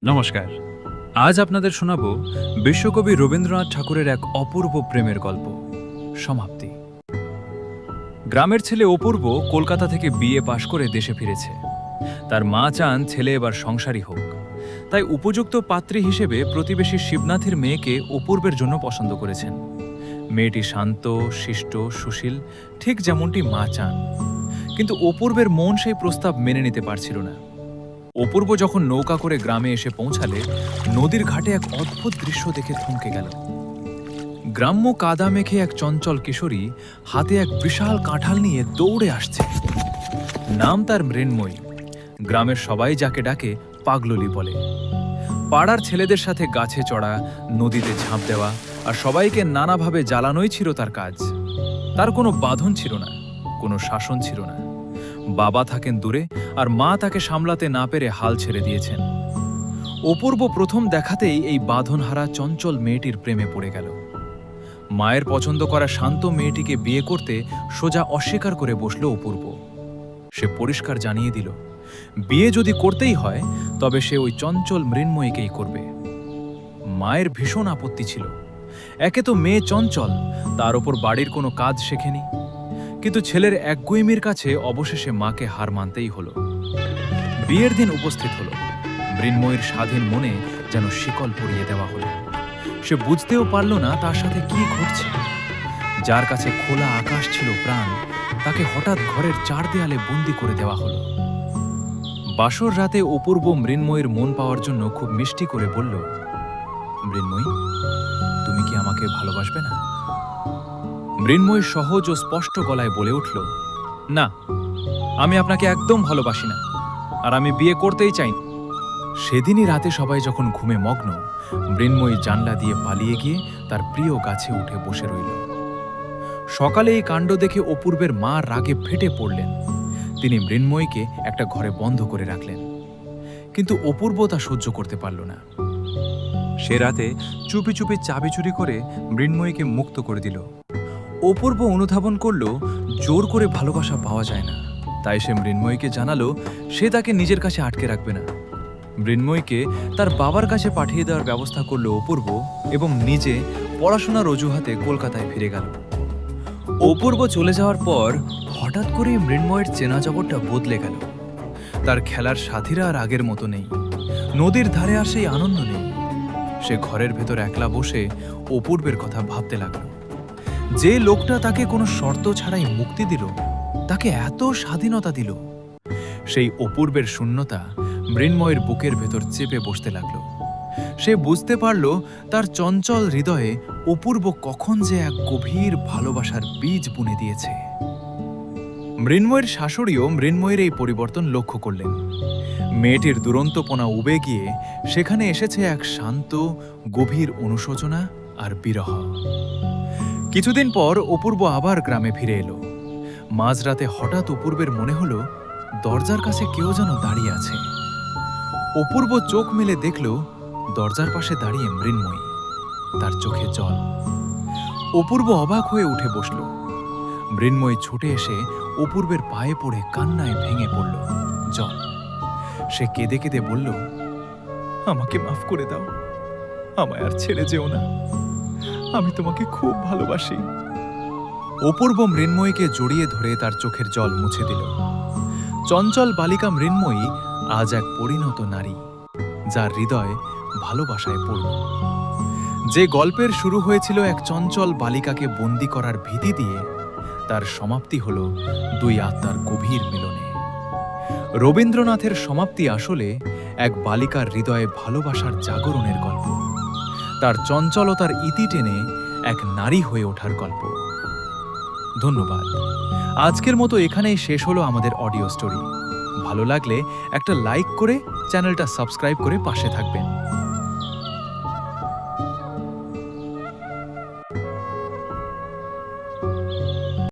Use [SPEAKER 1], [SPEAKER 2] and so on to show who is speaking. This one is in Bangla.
[SPEAKER 1] নমস্কার। আজ আপনাদের শোনাব বিশ্বকবি রবীন্দ্রনাথ ঠাকুরের এক অপূর্ব প্রেমের গল্প, সমাপ্তি। গ্রামের ছেলে অপূর্ব কলকাতা থেকে বিএ পাশ করে দেশে ফিরেছে। তার মা চান ছেলে এবার সংসারী হোক, তাই উপযুক্ত পাত্রী হিসেবে প্রতিবেশী শিবনাথের মেয়েকে অপূর্বের জন্য পছন্দ করেছেন। মেয়েটি শান্ত, শিষ্ট, সুশীল, ঠিক যেমনটি মা চান। কিন্তু অপূর্বের মন সেই প্রস্তাব মেনে নিতে পারছিল না। অপূর্ব যখন নৌকা করে গ্রামে এসে পৌঁছালে নদীর ঘাটে এক অদ্ভুত দৃশ্য দেখে থমকে গেল। গ্রাম্য কাদা মেখে এক চঞ্চল কিশোরী হাতে এক বিশাল কাঁঠাল নিয়ে দৌড়ে আসছে। নাম তার মৃন্ময়ী। গ্রামের সবাই যাকে ডাকে পাগললি বলে। পাড়ার ছেলেদের সাথে গাছে চড়া, নদীতে ঝাঁপ দেওয়া আর সবাইকে নানাভাবে জ্বালানোই ছিল তার কাজ। তার কোনো বাঁধন ছিল না, কোনো শাসন ছিল না। বাবা থাকেন দূরে আর মা তাকে সামলাতে না পেরে হাল ছেড়ে দিয়েছেন। অপূর্ব প্রথম দেখাতেই এই বাঁধনহারা চঞ্চল মেয়েটির প্রেমে পড়ে গেল। মায়ের পছন্দ করা শান্ত মেয়েটিকে বিয়ে করতে সোজা অস্বীকার করে বসল অপূর্ব। সে পরিষ্কার জানিয়ে দিল, বিয়ে যদি করতেই হয় তবে সে ওই চঞ্চল মৃন্ময়ীকেই করবে। মায়ের ভীষণ আপত্তি ছিল। একে তো মেয়ে চঞ্চল, তার ওপর বাড়ির কোনো কাজ শেখেনি। কিন্তু ছেলের একগুঁয়েমির কাছে অবশেষে মাকে হার মানতেই হলো। বিয়ের দিন উপস্থিত হলো। মৃন্ময়ীর স্বাধীন মনে যেন শিকল পরিয়ে দেওয়া হলো। সে বুঝতেও পারল না তার সাথে কি ঘটছে। যার কাছে খোলা আকাশ ছিল প্রাণ, তাকে হঠাৎ ঘরের চার দেয়ালে বন্দি করে দেওয়া হলো। বাসর রাতে অপূর্ব মৃন্ময়ীর মন পাওয়ার জন্য খুব মিষ্টি করে বলল, মৃন্ময়ী, তুমি কি আমাকে ভালোবাসবে না? মৃন্ময়ী সহজ ও স্পষ্ট গলায় বলে উঠল, না, আমি আপনাকে একদম ভালোবাসি না, আর আমি বিয়ে করতেই চাই না। সেদিনই রাতে সবাই যখন ঘুমে মগ্ন, মৃন্ময়ী জানলা দিয়ে পালিয়ে গিয়ে তার প্রিয় গাছে উঠে বসে রইল। সকালে এই কাণ্ড দেখে অপূর্বের মা রাগে ফেটে পড়লেন। তিনি মৃন্ময়ীকে একটা ঘরে বন্ধ করে রাখলেন। কিন্তু অপূর্ব তা সহ্য করতে পারল না। সে রাতে চুপি চুপি চাবি চুরি করে মৃন্ময়ীকে মুক্ত করে দিল। অপূর্ব অনুধাবন করল জোর করে ভালোবাসা পাওয়া যায় না, তাই সে মৃন্ময়ীকে জানালো সে তাকে নিজের কাছে আটকে রাখবে না। মৃন্ময়ীকে তার বাবার কাছে পাঠিয়ে দেওয়ার ব্যবস্থা করল অপূর্ব এবং নিজে পড়াশোনার অজুহাতে কলকাতায় ফিরে গেল। অপূর্ব চলে যাওয়ার পর হঠাৎ করে মৃন্ময়ের চেনা জগৎটা বদলে গেল। তার খেলার সাথীরা আর আগের মতো নেই, নদীর ধারে আর সেই আনন্দ নেই। সে ঘরের ভেতর একলা বসে অপূর্বের কথা ভাবতে লাগলো। যে লোকটা তাকে কোনো শর্ত ছাড়াই মুক্তি দিল, তাকে এত স্বাধীনতা দিল, সেই অপূর্বের শূন্যতা মৃন্ময়ের বুকের ভেতর চেপে বসতে লাগল। সে বুঝতে পারল তার চঞ্চল হৃদয়ে অপূর্ব কখন যে এক গভীর ভালোবাসার বীজ বুনে দিয়েছে। মৃন্ময়ের শাশুড়িও মৃন্ময়ের এই পরিবর্তন লক্ষ্য করলেন। মেয়েটির দুরন্তপনা উবে গিয়ে সেখানে এসেছে এক শান্ত, গভীর অনুশোচনা আর বিরহ। কিছুদিন পর অপূর্ব আবার গ্রামে ফিরে এলো। মাঝরাতে হঠাৎ অপূর্বের মনে হলো দরজার কাছে কেউ যেন দাঁড়িয়ে আছে। অপূর্ব চোখ মেলে দেখল দরজার পাশে দাঁড়িয়ে মৃন্ময়ী, তার চোখে জল। অপূর্ব অবাক হয়ে উঠে বসল। মৃন্ময়ী ছুটে এসে অপূর্বের পায়ে পড়ে কান্নায় ভেঙে পড়ল। জল। সে কেঁদে কেঁদে বলল, আমাকে মাফ করে দাও, আমায় আর ছেড়ে যেও না, আমি তোমাকে খুব ভালোবাসি। অপূর্ব মৃন্ময়ীকে জড়িয়ে ধরে তার চোখের জল মুছে দিল। চঞ্চল বালিকা মৃন্ময়ী আজ এক পরিণত নারী, যার হৃদয় ভালোবাসায় পূর্ণ। যে গল্পের শুরু হয়েছিল এক চঞ্চল বালিকাকে বন্দী করার ভীতি দিয়ে, তার সমাপ্তি হল দুই আত্মার গভীর মিলনে। রবীন্দ্রনাথের সমাপ্তি আসলে এক বালিকার হৃদয়ে ভালোবাসার জাগরণের গল্প, তার চঞ্চলতার ইতি টেনে এক নারী হয়ে ওঠার গল্প। ধন্যবাদ। আজকের মতো এখানেই শেষ হলো আমাদের অডিও স্টোরি। ভালো লাগলে একটা লাইক করে চ্যানেলটা সাবস্ক্রাইব করে পাশে থাকবেন।